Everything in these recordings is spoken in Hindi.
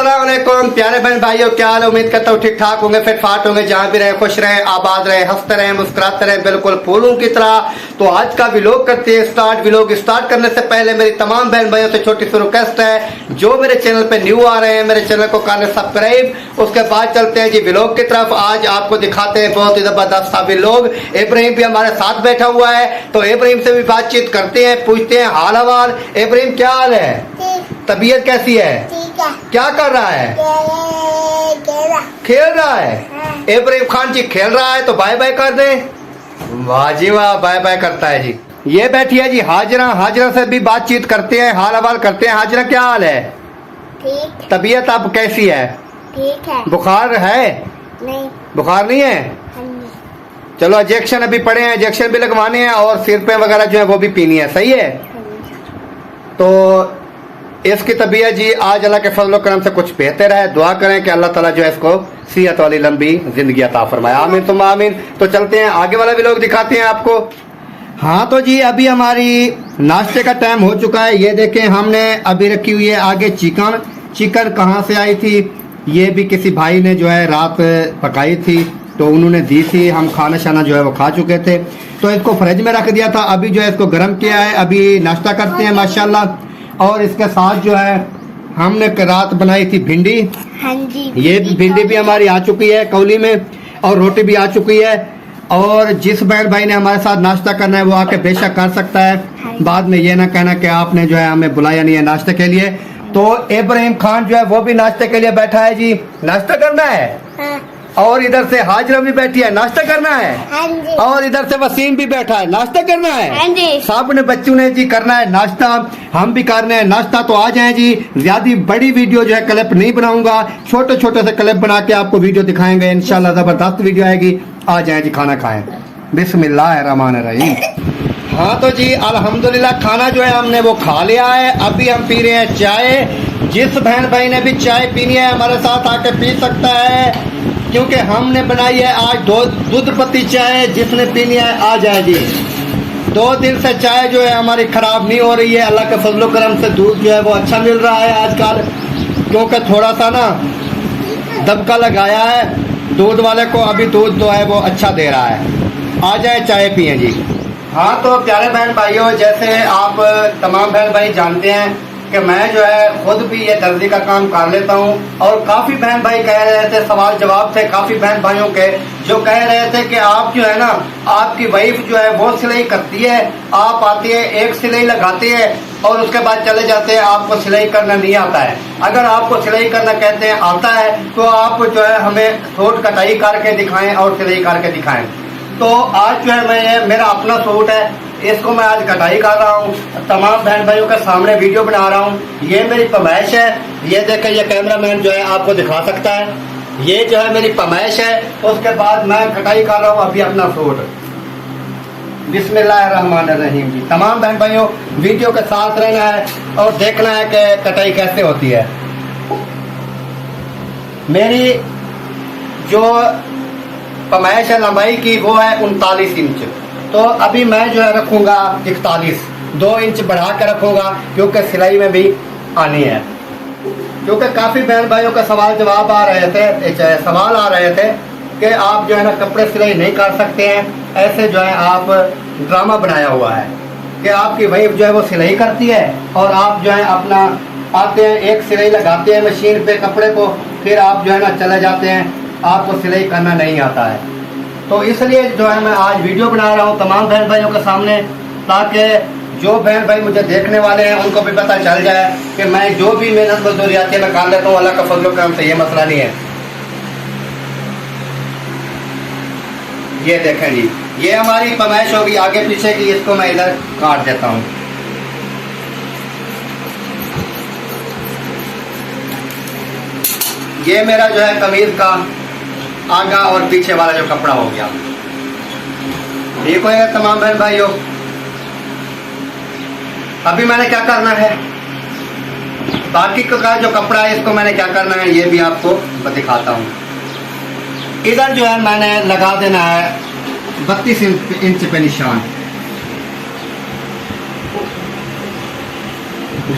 अस्सलाम वालेकुम प्यारे बहन भाइयों, क्या हाल? उम्मीद करता हूँ ठीक ठाक होंगे, फिट फाट होंगे, जहाँ भी रहे खुश रहे, आबाद रहे, हंसते रहे, मुस्कुराते रहे, बिल्कुल फूलों की तरह। तो आज का व्लॉग करते हैं स्टार्ट। व्लॉग स्टार्ट करने से पहले मेरी तमाम बहन भाइयों से छोटी सी रिक्वेस्ट है, जो मेरे चैनल पे न्यू आ रहे हैं मेरे चैनल को कर लें सब्सक्राइब। उसके बाद चलते हैं जी व्लॉग की तरफ। आज आपको दिखाते हैं बहुत ही जबरदस्त सा व्लॉग। इब्राहिम भी हमारे साथ बैठा हुआ है, तो इब्राहिम से भी बातचीत करते हैं, पूछते हैं हाल हवाल। इब्राहिम क्या हाल है? तबीयत कैसी है? ठीक है। क्या कर रहा है? खेल रहा है। इब्राहिम खान जी खेल रहा है, तो बाय बाय कर दे। वाह जी वाह, बाय बाय करता है जी। ये बैठी है जी हाजरा। हाजरा से भी बातचीत करते हैं, हाल हवाल करते हैं। हाजरा क्या हाल है? ठीक। तबीयत आप कैसी है? ठीक है। बुखार है? नहीं। बुखार नहीं है? चलो इंजेक्शन अभी पड़े हैं, इंजेक्शन भी लगवाने हैं और सिर पे वगैरह जो है वो भी पीनी है। सही है। तो इसकी तबीयत जी आज अल्लाह के फजल करम से कुछ बेहतर है। दुआ करें कि अल्लाह ताला जो है इसको सेहत वाली लंबी जिंदगी अता फरमाए। आमीन तुम आमीन। तो चलते हैं आगे वाला भी लोग दिखाते हैं आपको। हाँ तो जी अभी हमारी नाश्ते का टाइम हो चुका है। ये देखें हमने अभी रखी हुई है आगे चिकन। चिकन कहाँ से आई थी? ये भी किसी भाई ने जो है रात पकाई थी, तो उन्होंने दी थी। हम खाना शाना जो है वो खा चुके थे, तो इसको फ्रिज में रख दिया था। अभी जो है इसको गर्म किया है, अभी नाश्ता करते हैं माशाल्लाह। और इसके साथ जो है हमने रात बनाई थी भिंडी। हाँ जी। ये भिंडी भी हमारी आ चुकी है कौली में, और रोटी भी आ चुकी है। और जिस बहन भाई ने हमारे साथ नाश्ता करना है वो आके बेशक कर सकता है। बाद में ये ना कहना कि आपने जो है हमें बुलाया नहीं है नाश्ते के लिए। तो इब्राहिम खान जो है वो भी नाश्ते के लिए बैठा है जी। नाश्ता करना है। हाँ। और इधर से हाजरा भी बैठी है, नाश्ता करना है। हाँ जी। और इधर से वसीम भी बैठा है, नाश्ता करना है। हाँ जी। सब ने बच्चों ने जी करना है नाश्ता, हम भी करने हैं नाश्ता। तो आ जाएं जी। ज्यादा बड़ी वीडियो जो है क्लिप नहीं बनाऊंगा, छोटे छोटे से क्लिप बना के आपको वीडियो दिखाएंगे इंशाल्लाह। जबरदस्त वीडियो आएगी। आ जाएं जी, खाना खाएं। बिस्मिल्लाहिर्रहमानिर्रहीम। हाँ तो जी अल्हम्दुलिल्लाह खाना जो है हमने वो खा लिया है। अभी हम पी रहे हैं चाय। जिस बहन भाई ने भी चाय पीनी है हमारे साथ आके पी सकता है, क्योंकि हमने बनाई है आज दूध पत्ती चाय। जिसने पीनी है आ जाए जी। 2 दिन से चाय जो है हमारी खराब नहीं हो रही है। अल्लाह के फजलो करम से दूध जो है वो अच्छा मिल रहा है आजकल, क्योंकि थोड़ा सा ना दबका लगाया है दूध वाले को। अभी दूध जो है वो अच्छा दे रहा है। आ जाए चाय पिए जी। हाँ तो प्यारे बहन भाइयों, जैसे आप तमाम बहन भाई जानते हैं कि मैं जो है खुद भी ये दर्जी का काम कर लेता हूँ। और काफी बहन भाई कह रहे थे, सवाल जवाब थे काफी बहन भाइयों के, जो कह रहे थे कि आप जो है ना, आपकी वाइफ जो है वो सिलाई करती है, आप आती है एक सिलाई लगाती है और उसके बाद चले जाते हैं, आपको सिलाई करना नहीं आता है। अगर आपको सिलाई करना कहते हैं आता है, तो आप जो है हमें सूट कटाई करके दिखाएं और सिलाई करके दिखाएं। तो आज जो है मैं मेरा अपना सूट है, इसको मैं आज कटाई कर रहा हूँ, तमाम बहन भाइयों के सामने वीडियो बना रहा हूँ। ये मेरी पैमाइश है। ये देखें, ये कैमरामैन जो है आपको दिखा सकता है। ये जो है मेरी पैमाइश है। उसके बाद मैं कटाई कर रहा हूँ अभी अपना सूट। बिस्मिल्लाहिर्रहमानिर्रहीम जी। तमाम बहन भाइयों वीडियो के साथ रहना है और देखना है कि कटाई कैसे होती है। मेरी जो पैमाइश है लंबाई की वो है 39 इंच। तो अभी मैं जो है रखूंगा 41, 2 इंच बढ़ा कर रखूंगा, क्योंकि सिलाई में भी आनी है। क्योंकि काफी बहन भाइयों का सवाल जवाब आ रहे थे, सवाल आ रहे थे कि आप जो है ना कपड़े सिलाई नहीं कर सकते हैं। ऐसे जो है आप ड्रामा बनाया हुआ है कि आपकी वाइफ जो है वो सिलाई करती है और आप जो है अपना आते हैं, एक सिलाई लगाते हैं मशीन पे कपड़े को, फिर आप जो है ना चले जाते हैं, आपको सिलाई करना नहीं आता है। तो इसलिए जो है मैं आज वीडियो बना रहा हूँ तमाम बहन भाइयों के सामने, ताकि जो बहन भाई मुझे देखने वाले हैं उनको भी पता चल जाए कि मैं जो भी मेहनत मजदूरी आती है मैं कर लेता हूँ। अल्लाह का फजल करम से ये मसला नहीं है। ये देखें जी, ये हमारी पैमाइश होगी आगे पीछे की। इसको मैं इधर काट देता हूँ। ये मेरा जो है कमीज का आगा और पीछे वाला जो कपड़ा हो गया, ठीक हो गया तमाम बहन भाइयों। अभी मैंने क्या करना है, बाकी का जो कपड़ा है इसको मैंने क्या करना है ये भी आपको दिखाता हूँ। इधर जो है मैंने लगा देना है 32 इंच पे निशान।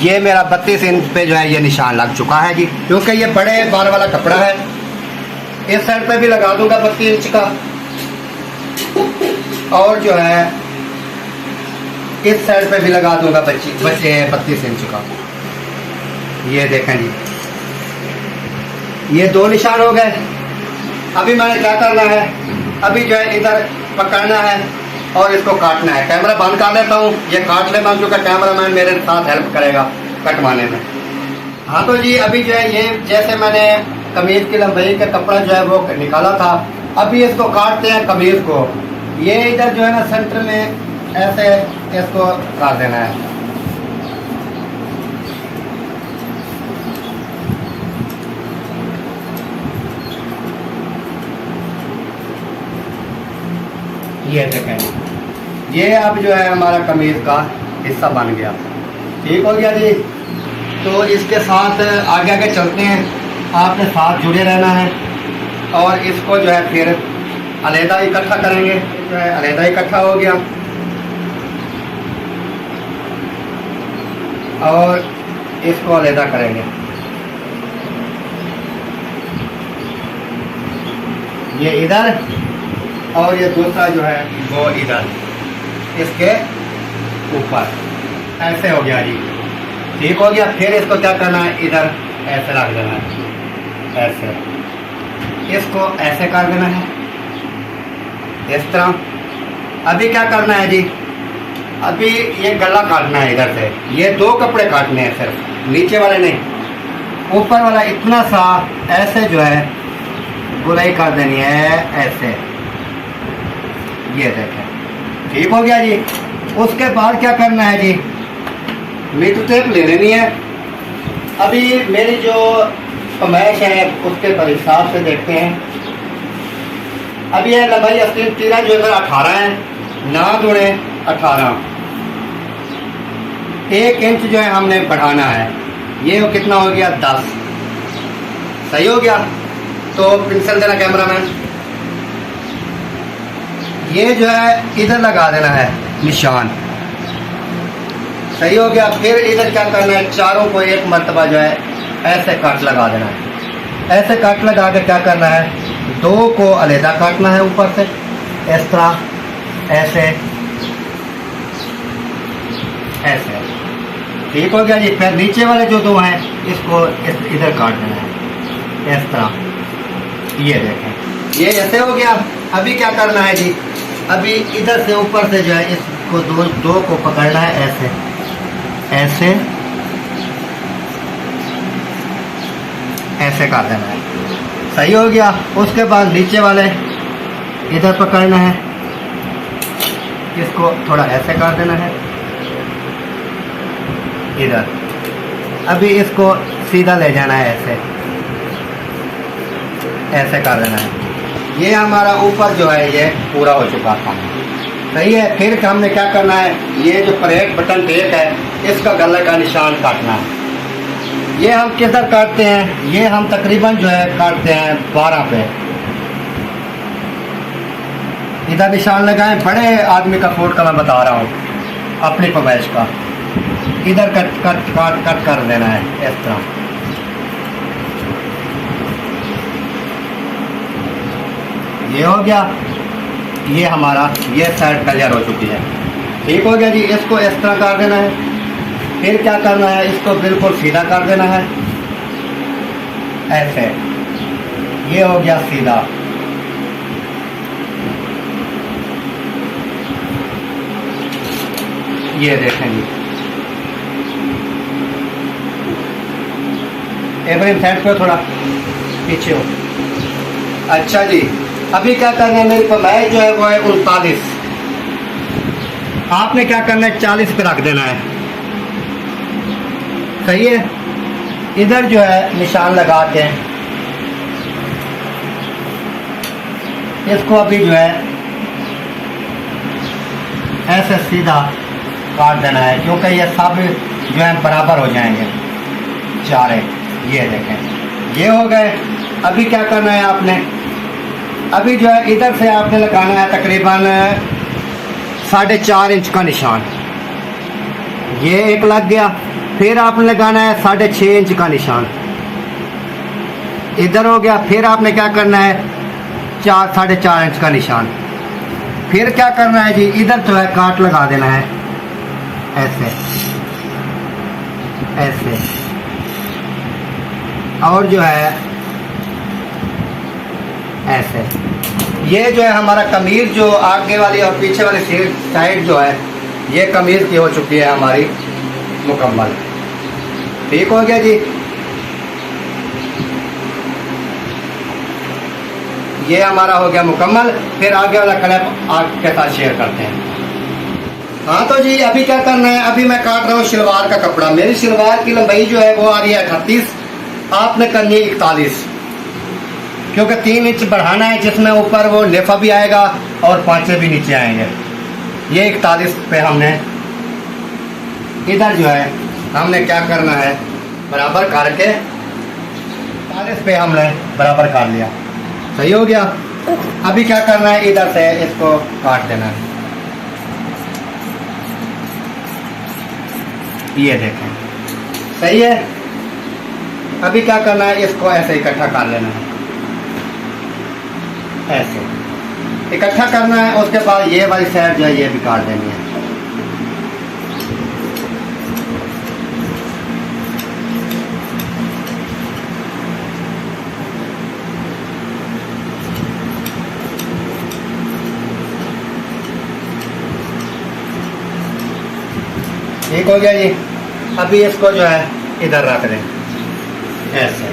ये मेरा 32 इंच पे जो है ये निशान लग चुका है जी, क्योंकि ये बड़े बार वाला कपड़ा है। इस साइड पे भी लगा दूंगा 32 इंच का, और जो है इस साइड पे भी लगा दूंगा 32 इंच का। ये देखें जी, ये 2 निशान हो गए। अभी मैंने क्या करना है, अभी जो है इधर पकड़ना है और इसको काटना है। कैमरा बंद कर लेता हूँ, ये काट लेता हूँ क्योंकि कैमरामैन मेरे साथ हेल्प करेगा कटवाने में। हाँ तो जी अभी जो है ये जैसे मैंने कमीज की लंबाई का कपड़ा जो है वो निकाला था, अभी इसको काटते हैं कमीज को। ये इधर जो है ना सेंटर में ऐसे इसको काट देना है। ये देखें, ये अब जो है हमारा कमीज का हिस्सा बन गया। ठीक हो गया जी। तो इसके साथ आगे आगे चलते हैं, आपने साथ जुड़े रहना है और इसको जो है फिर अलहदा इकट्ठा करेंगे। जो है अलहदा इकट्ठा हो गया और इसको अलहदा करेंगे। ये इधर और ये दूसरा जो है वो इधर इसके ऊपर ऐसे हो गया जी। ठीक हो गया। फिर इसको क्या करना है, इधर ऐसे रख देना है, ऐसे इसको ऐसे कर देना है इस तरह। अभी क्या करना है जी, अभी ये गला काटना है इधर से। ये 2 कपड़े काटने हैं सिर्फ, नीचे वाले नहीं, ऊपर वाला इतना सा ऐसे जो है गुलाई कर देनी है ऐसे। ये देखें, ठीक हो गया जी। उसके बाद क्या करना है जी, मीटर टेप ले लेनी है। अभी मेरी जो कमैश है उसके पर हिसाब से देखते हैं। अभी है लंबाई अस्तीन तीरा जो है 18 है, ना दूने 18, 1 इंच जो है हमने बढ़ाना है। ये कितना हो गया 10, सही हो गया। तो पेंसिल देना कैमरामैन, ये जो है इधर लगा देना है निशान, सही हो गया। फिर इधर क्या करना है, चारों को एक मरतबा जो है ऐसे काट लगा देना है। ऐसे काट लगा के क्या करना है, 2 को अलहदा काटना है ऊपर से इस तरह ऐसे ऐसे। ठीक हो गया जी। फिर नीचे वाले जो 2 हैं इसको इधर काट देना है इस तरह। ये देखें, ये ऐसे हो गया। अभी क्या करना है जी, अभी इधर से ऊपर से जो है इसको 2 को पकड़ना है ऐसे ऐसे ऐसे कर देना है, सही हो गया। उसके बाद नीचे वाले इधर पकड़ना है, इसको थोड़ा ऐसे कर देना है इधर। अभी इसको सीधा ले जाना है ऐसे ऐसे कर देना है। ये हमारा ऊपर जो है ये पूरा हो चुका था, सही है। फिर हमने क्या करना है, ये जो परेड बटन टेप है इसका गले का निशान काटना है। ये हम किधर काटते हैं, ये हम तकरीबन जो है काटते हैं 12 पे। इधर निशान लगाएं, बड़े आदमी का फूट का मैं बता रहा हूँ, अपनी कमैश का। इधर कट कट काट कट कर देना है इस तरह। ये हो गया, ये हमारा ये साइड क्लियर हो चुकी है। ठीक हो गया जी। इसको इस तरह कर देना है। फिर क्या करना है, इसको बिल्कुल सीधा कर देना है ऐसे। ये हो गया सीधा। ये देखें जी, इब्राहिम साइड पे थोड़ा पीछे हो। अच्छा जी, अभी क्या करना है, मेरी कमाई जो है वो है 39। आपने क्या करना है, 40 पे रख देना है, सही है। इधर जो है निशान लगा के इसको अभी जो है ऐसे सीधा काट देना है, क्योंकि ये सब जो है बराबर हो जाएंगे चारे। ये देखें, ये हो गए। अभी क्या करना है आपने, अभी जो है इधर से आपने लगाना है तकरीबन 4.5 इंच का निशान। ये एक लग गया। फिर आपने लगाना है 6.5 इंच का निशान, इधर हो गया। फिर आपने क्या करना है 4-4.5 इंच का निशान। फिर क्या करना है जी, इधर जो है काट लगा देना है ऐसे ऐसे, और जो है ऐसे। ये जो है हमारा कमीज जो आगे वाली और पीछे वाली साइड जो है ये कमीज की हो चुकी है हमारी मुकम्मल। ठीक हो गया जी। ये हमारा हो गया मुकम्मल। फिर आगे वाला क्लिप आपके साथ शेयर करते हैं। हाँ तो जी अभी क्या करना है, अभी मैं काट रहा हूँ शलवार का कपड़ा। मेरी शलवार की लंबाई जो है वो आ रही है 38, आपने करनी है 41, क्योंकि 3 इंच बढ़ाना है जिसमें ऊपर वो लेफा भी आएगा और पांचे भी नीचे आएंगे। ये 41 पे हमने इधर जो है हमने क्या करना है बराबर करके 40 पे हमने बराबर कर लिया। सही हो गया। अभी क्या करना है, इधर से इसको काट देना है। ये देखें सही है। अभी क्या करना है, इसको ऐसे इकट्ठा कर लेना है, ऐसे इकट्ठा करना है। उसके बाद ये वाली साइड जो है ये भी काट देनी है। ठीक हो गया जी। अभी इसको जो है इधर रख दें ऐसे,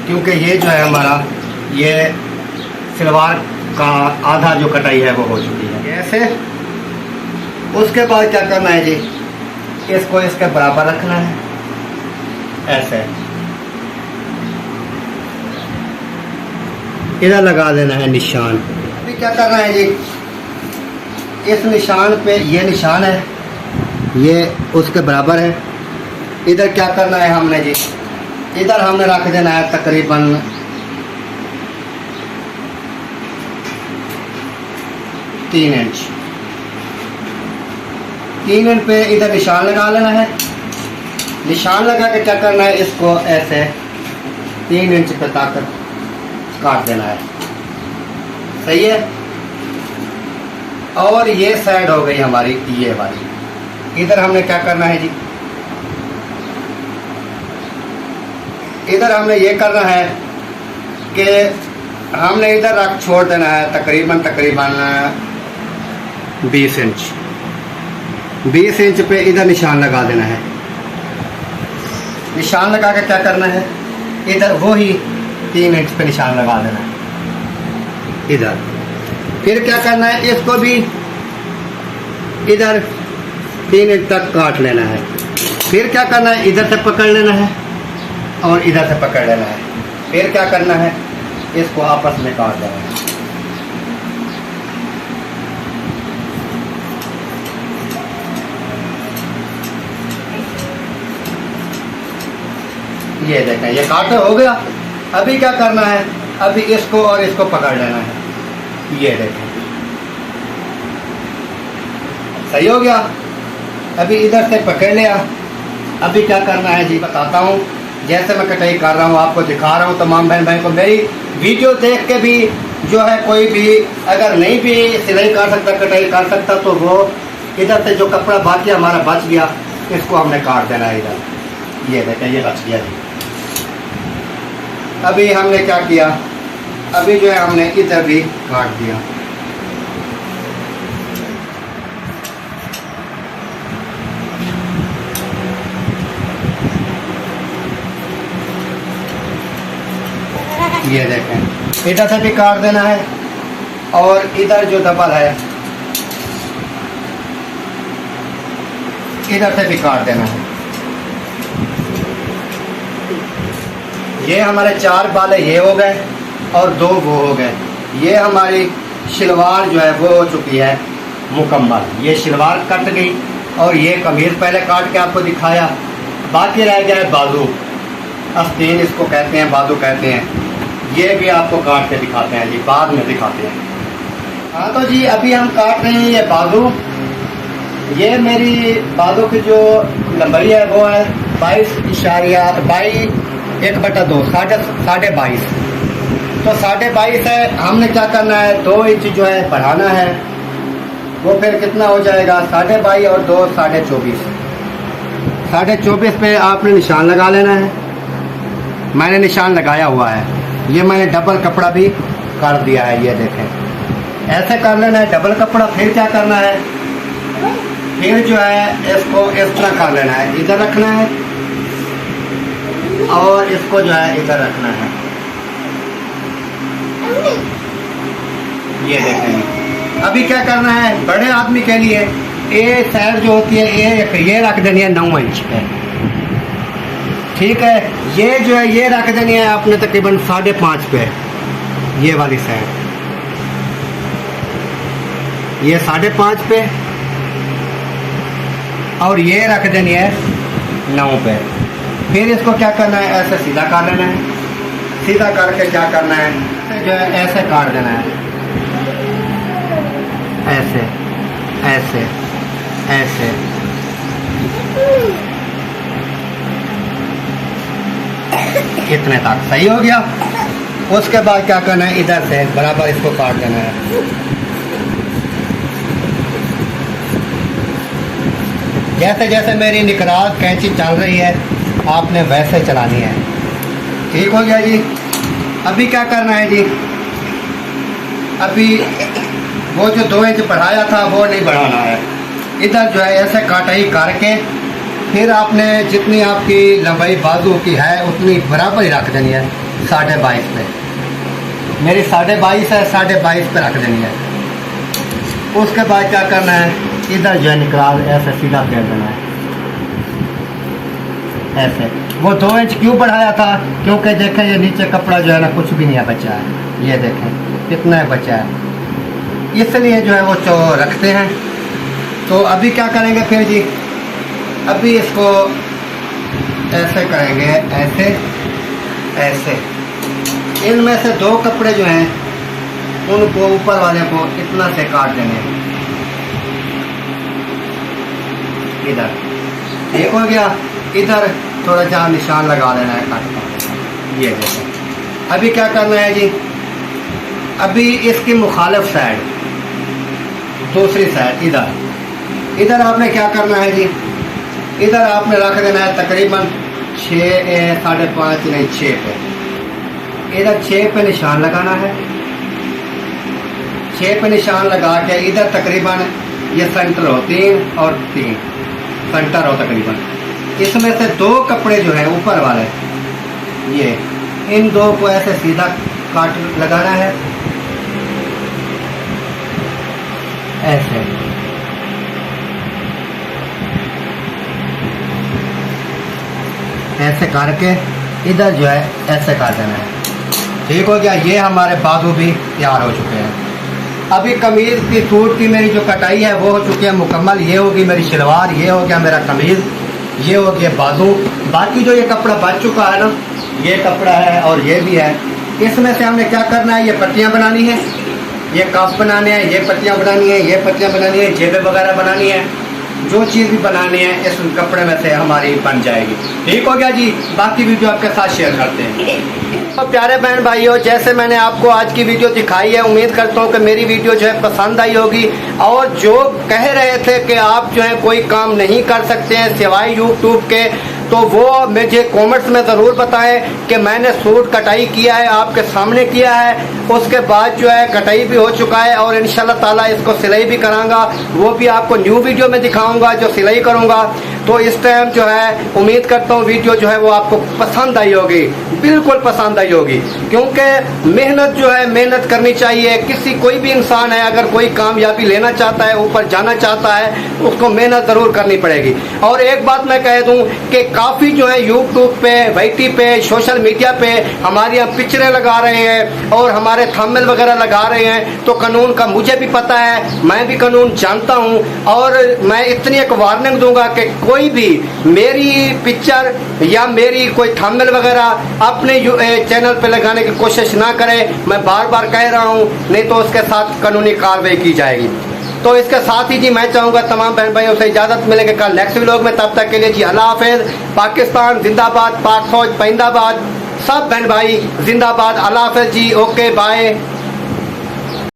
क्योंकि ये जो है हमारा ये सलवार का आधा जो कटाई है वो हो चुकी है ऐसे। उसके बाद क्या करना है जी, इसको इसके बराबर रखना है ऐसे, इधर लगा देना है निशान। अभी क्या करना है जी, इस निशान पे ये निशान है, ये उसके बराबर है। इधर क्या करना है हमने जी, इधर हमने रख देना है तकरीबन 3 इंच। 3 इंच पे इधर निशान लगा लेना है। निशान लगा के क्या करना है, इसको ऐसे 3 इंच पे तक काट देना है। सही है। और ये साइड हो गई हमारी ये वाली। इधर हमने क्या करना है जी, इधर हमने ये करना है कि हमने इधर रख छोड़ देना है तकरीबन 20 इंच। 20 इंच पे इधर निशान लगा देना है। निशान लगा के क्या करना है, इधर वो ही 3 इंच पे निशान लगा देना है इधर। फिर क्या करना है, इसको भी इधर 3 इंच तक काट लेना है। फिर क्या करना है, इधर से पकड़ लेना है और इधर से पकड़ लेना है। फिर क्या करना है, इसको आपस में काट देना है। ये देखें ये काट हो गया। अभी क्या करना है, अभी इसको और इसको पकड़ लेना है। ये देखें सही हो गया। अभी इधर से पकड़ लिया। अभी क्या करना है जी बताता हूँ। जैसे मैं कटाई कर रहा हूँ आपको दिखा रहा हूँ। तमाम बहन भाई को मेरी वीडियो देख के भी जो है कोई भी अगर नहीं भी सिलाई कर सकता कटाई कर सकता तो वो इधर से जो कपड़ा बाकी हमारा बच गया इसको हमने काट देना है इधर। ये देखें ये बच गया जी। अभी हमने क्या किया, अभी जो है हमने इधर भी काट दिया। ये देखें इधर से भी काट देना है और इधर जो डबल है इधर से भी काट देना है। ये हमारे 4 बाले ये हो गए और 2 वो हो गए। ये हमारी शलवार जो है वो हो चुकी है मुकम्मल। ये शलवार कट गई और ये कमीज पहले काट के आपको दिखाया। बाकी रह गया है बाजू, आस्तीन इसको कहते हैं, बाजू कहते हैं। ये भी आपको काट के दिखाते हैं जी, बाद में दिखाते हैं। हाँ तो जी अभी हम काट रहे हैं ये बाजू। ये मेरी बालों की जो लंबाई है वो है 22.1/2 साढ़े 22। तो 22.5 है, हमने क्या करना है 2 इंच जो है बढ़ाना है। वो फिर कितना हो जाएगा 22.5 और 2 24.5। 24.5 पे आपने निशान लगा लेना है। मैंने निशान लगाया हुआ है। ये मैंने डबल कपड़ा भी कर दिया है, ये देखें। ऐसे कर लेना है डबल कपड़ा। फिर क्या करना है, फिर जो है इसको इस तरह कर लेना है, इधर रखना है और इसको जो है इधर रखना है। ये देखेंगे। अभी क्या करना है, बड़े आदमी के लिए ये साइड जो होती है ये रख देनी है 9 इंच पे। ठीक है, ये जो है ये रख देनी है आपने तकरीबन 5.5 पे, ये वाली साइड ये 5.5 पे, और ये रख देनी है 9 पे। फिर इसको क्या करना है, ऐसे सीधा काट लेना है। सीधा करके क्या करना है, जो है ऐसे काट देना है, ऐसे ऐसे ऐसे। इतने तक सही हो गया। उसके बाद क्या करना है, इधर से बराबर इसको काट देना है। जैसे जैसे मेरी निकराल कैंची चल रही है आपने वैसे चलानी है। ठीक हो गया जी। अभी क्या करना है जी, अभी वो जो 2 इंच बढ़ाया था वो नहीं बढ़ाना है। इधर जो है ऐसे काटाई करके फिर आपने जितनी आपकी लंबाई बाजू की है उतनी बराबर ही रख देनी है 22.5 पे। मेरी 22.5 है, 22.5 पे रख देनी है। उसके बाद क्या करना है, इधर जो है निकराल ऐसे सीधा फेर देना है, ऐसे। वो 2 इंच क्यों बढ़ाया था, क्योंकि देखें ये नीचे कपड़ा जो है ना कुछ भी नहीं है बचा है, ये देखें कितना है बचा है, इसलिए जो है वो रखते हैं। तो अभी क्या करेंगे फिर जी, अभी इसको ऐसे करेंगे, ऐसे ऐसे। इनमें से 2 कपड़े जो हैं उनको ऊपर वाले को इतना से काट देंगे, इधर। ठीक हो गया। इधर थोड़ा जहाँ निशान लगा देना है काट का, ये देखो। अभी क्या करना है जी, अभी इसकी मुखालिफ साइड, दूसरी साइड इधर आपने क्या करना है जी, इधर आपने रख देना है तकरीबन 5.5 नहीं 6 पे। इधर 6 पे निशान लगाना है। 6 पे निशान लगा के इधर तकरीबन ये सेंटर हो 3 और 3 सेंटर हो तकरीबन। इसमें से 2 कपड़े जो है ऊपर वाले, ये इन 2 को ऐसे सीधा काट लगाना है, ऐसे। ऐसे करके इधर जो है ऐसे कर देना है। ठीक हो गया। ये हमारे बाजू भी तैयार हो चुके हैं। अभी कमीज की सूट की मेरी जो कटाई है वो हो चुकी है मुकम्मल। ये होगी मेरी शलवार, ये हो गया मेरा कमीज, ये हो गया बाजू। बाकी जो ये कपड़ा बच चुका है ना, ये कपड़ा है और ये भी है। इसमें से हमने क्या करना है, ये पट्टियाँ बनानी है, ये कफ बनाने हैं, ये पट्टियाँ बनानी है, ये पट्टियाँ बनानी है, जेबें वगैरह बनानी है। जो चीज़ भी बनानी है इस कपड़े में से हमारी बन जाएगी। ठीक हो गया जी। बाकी वीडियो आपके साथ शेयर करते हैं। तो प्यारे बहन भाइयों, जैसे मैंने आपको आज की वीडियो दिखाई है, उम्मीद करता हूँ कि मेरी वीडियो जो है पसंद आई होगी। और जो कह रहे थे कि आप जो है कोई काम नहीं कर सकते हैं सिवाय यूट्यूब के, तो वो मुझे कमेंट्स में ज़रूर बताएं कि मैंने सूट कटाई किया है, आपके सामने किया है। उसके बाद जो है कटाई भी हो चुका है और इंशाल्लाह ताला इसको सिलाई भी कराऊंगा, वो भी आपको न्यू वीडियो में दिखाऊंगा जो सिलाई करूंगा। तो इस टाइम जो है उम्मीद करता हूँ वीडियो जो है वो आपको पसंद आई होगी, बिल्कुल पसंद आई होगी। क्योंकि मेहनत जो है मेहनत करनी चाहिए। कोई भी इंसान है अगर कोई कामयाबी लेना चाहता है, ऊपर जाना चाहता है, उसको मेहनत ज़रूर करनी पड़ेगी। और एक बात मैं कह दूँ कि काफ़ी जो है यूट्यूब पे, वाईटी पे, सोशल मीडिया पे हमारे यहाँ पिक्चरें लगा रहे हैं और हमारे थंबनेल वगैरह लगा रहे हैं। तो कानून का मुझे भी पता है, मैं भी कानून जानता हूँ। और मैं इतनी एक वार्निंग दूंगा कि कोई भी मेरी पिक्चर या मेरी कोई थंबनेल वगैरह अपने चैनल पे लगाने की कोशिश ना करे। मैं बार बार कह रहा हूँ, नहीं तो उसके साथ कानूनी कार्रवाई की जाएगी। तो इसके साथ ही जी मैं चाहूंगा तमाम बहन भाइयों से इजाजत मिलेंगे कल नेक्स्ट व्लॉग में। तब तक के लिए जी अल्लाह हाफिज। पाकिस्तान जिंदाबाद, पाक फौज पैंदाबाद, सब बहन भाई जिंदाबाद। अल्लाह हाफिज जी, ओके बाय।